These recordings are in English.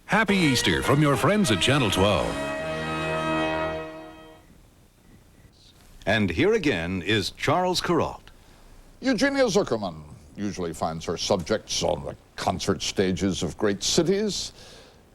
Happy Easter from your friends at Channel 12. And here again is Charles Kuralt. Eugenia Zuckerman usually finds her subjects on the concert stages of great cities,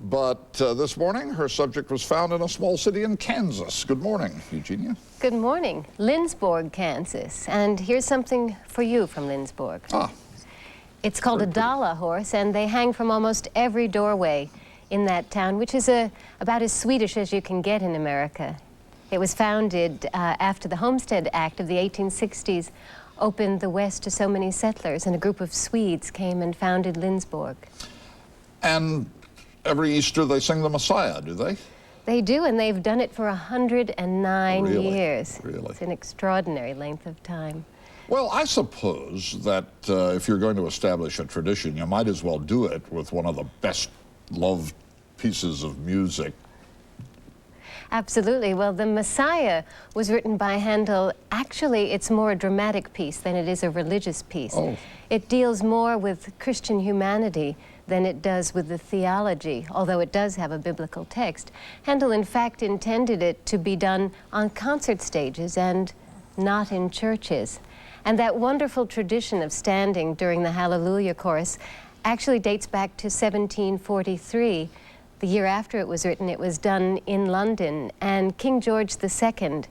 but this morning her subject was found in a small city in Kansas. Good morning, Eugenia. Good morning. Lindsborg, Kansas. And here's something for you from Lindsborg. Ah. It's called a Dala horse, and they hang from almost every doorway in that town, which is about as Swedish as you can get in America. It was founded after the Homestead Act of the 1860s opened the West to so many settlers, and a group of Swedes came and founded Lindsborg. And every Easter they sing the Messiah, do they? They do, and they've done it for 109 Really? years. Really? It's an extraordinary length of time. Well, I suppose that if you're going to establish a tradition, you might as well do it with one of the best loved pieces of music. Absolutely. Well, the Messiah was written by Handel. Actually, it's more a dramatic piece than it is a religious piece. Oh. It deals more with Christian humanity than it does with the theology, although it does have a biblical text. Handel, in fact, intended it to be done on concert stages and not in churches. And that wonderful tradition of standing during the Hallelujah chorus actually dates back to 1743. The year after it was written, it was done in London, and King George II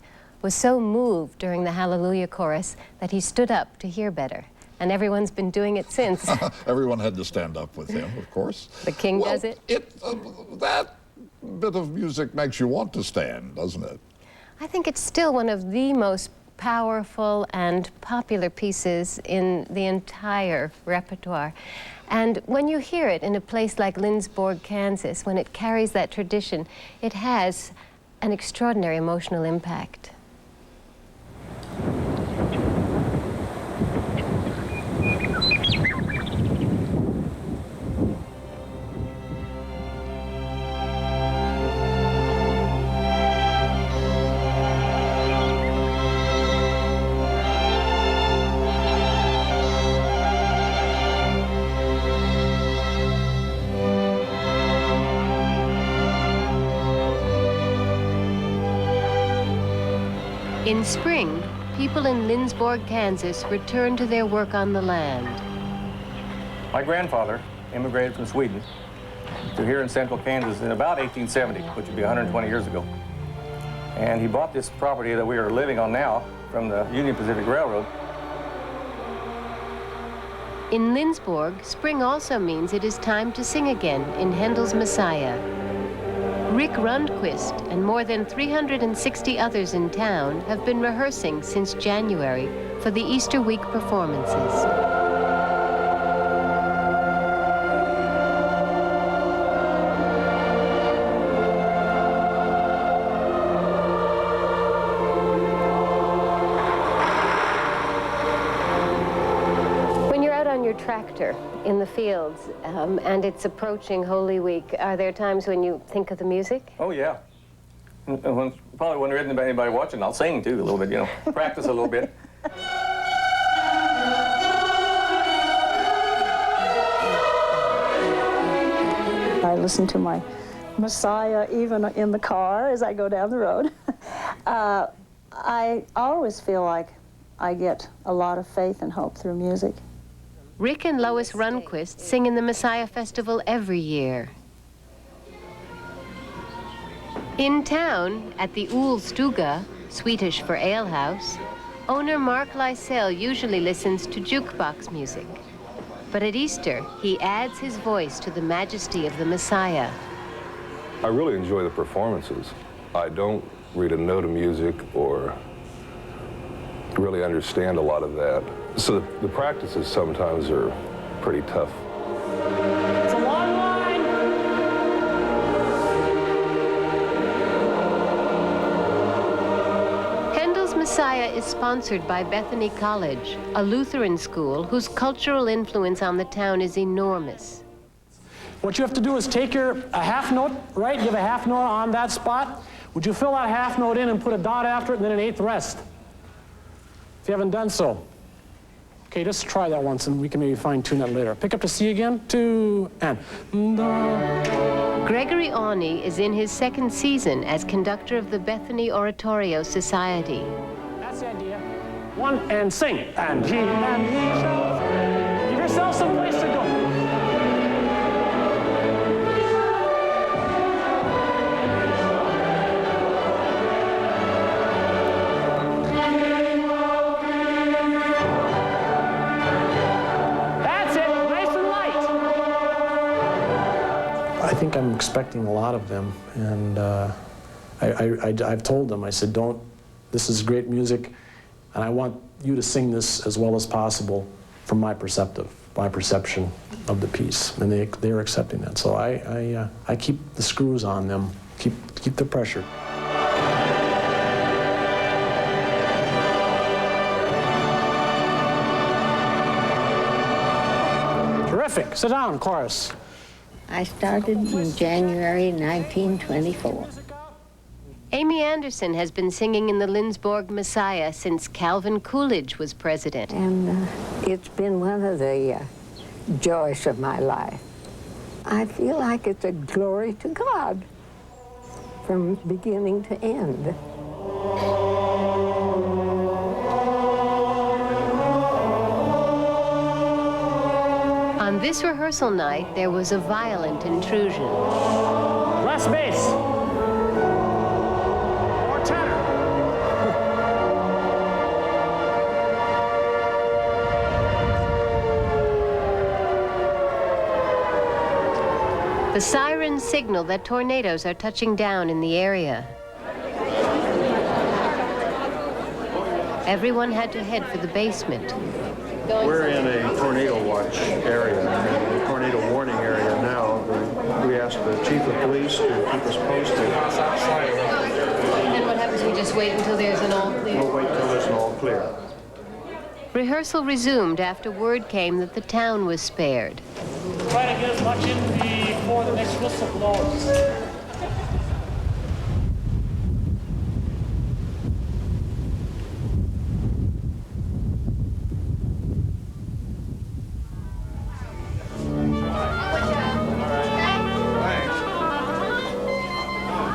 was so moved during the Hallelujah chorus that he stood up to hear better. And everyone's been doing it since. Everyone had to stand up with him, of course. The king does it? That bit of music makes you want to stand, doesn't it? I think it's still one of the most powerful and popular pieces in the entire repertoire. And when you hear it in a place like Lindsborg, Kansas, when it carries that tradition, it has an extraordinary emotional impact. In spring, people in Lindsborg, Kansas return to their work on the land. My grandfather immigrated from Sweden to here in central Kansas in about 1870, which would be 120 years ago. And he bought this property that we are living on now from the Union Pacific Railroad. In Lindsborg, spring also means it is time to sing again in Handel's Messiah. Rick Rundquist and more than 360 others in town have been rehearsing since January for the Easter week performances. When you're out on your tractor in the fields, and it's approaching Holy Week, are there times when you think of the music? Oh, yeah. Probably when there isn't anybody watching, I'll sing, too, a little bit, you know, practice a little bit. I listen to my Messiah even in the car as I go down the road. I always feel like I get a lot of faith and hope through music. Rick and Lois Rundquist sing in the Messiah Festival every year. In town, at the Kuralt-Zuckerman, Swedish for alehouse, owner Mark Lysell usually listens to jukebox music. But at Easter, he adds his voice to the majesty of the Messiah. I really enjoy the performances. I don't read a note of music or really understand a lot of that. So the practices sometimes are pretty tough. It's a long line. Handel's Messiah is sponsored by Bethany College, a Lutheran school whose cultural influence on the town is enormous. What you have to do is take a half note, right? Give a half note on that spot. Would you fill that half note in and put a dot after it and then an eighth rest? If you haven't done so. Okay, just try that once and we can maybe fine-tune that later. Pick up the C again, 2, and... Gregory Aune is in his second season as conductor of the Bethany Oratorio Society. That's the idea. 1, and sing. And he shall... Give yourself some place to go. I think I'm expecting a lot of them, and I've told them, I said, this is great music, and I want you to sing this as well as possible from my perception of the piece, and they're accepting that. So I keep the screws on them, keep the pressure. Terrific. Sit down, chorus. I started in January 1924. Amy Anderson has been singing in the Lindsborg Messiah since Calvin Coolidge was president. And it's been one of the joys of my life. I feel like it's a glory to God from beginning to end. On this rehearsal night, there was a violent intrusion. Less bass. Or tenor. The sirens signal that tornadoes are touching down in the area. Everyone had to head for the basement. We're in a tornado watch area, a tornado warning area now. We asked the chief of police to keep us posted. And what happens? We just wait until there's an all clear? We'll wait until there's an all clear. Rehearsal resumed after word came that the town was spared. Try to get as much in before the next whistle blows.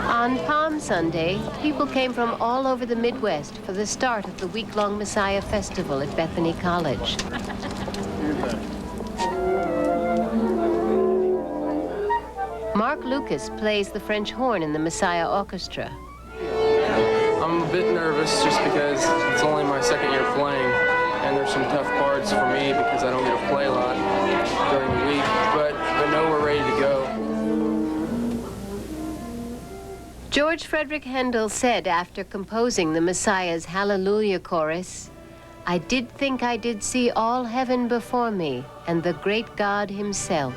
On Palm Sunday, people came from all over the Midwest for the start of the week-long Messiah Festival at Bethany College. Mark Lucas plays the French horn in the Messiah Orchestra. I'm a bit nervous just because it's only my second year playing, and there's some tough parts for me because I don't get to play a lot during the week, but I know we're ready to go. George Frederick Handel said after composing the Messiah's Hallelujah chorus, "I did think I did see all heaven before me and the great God himself."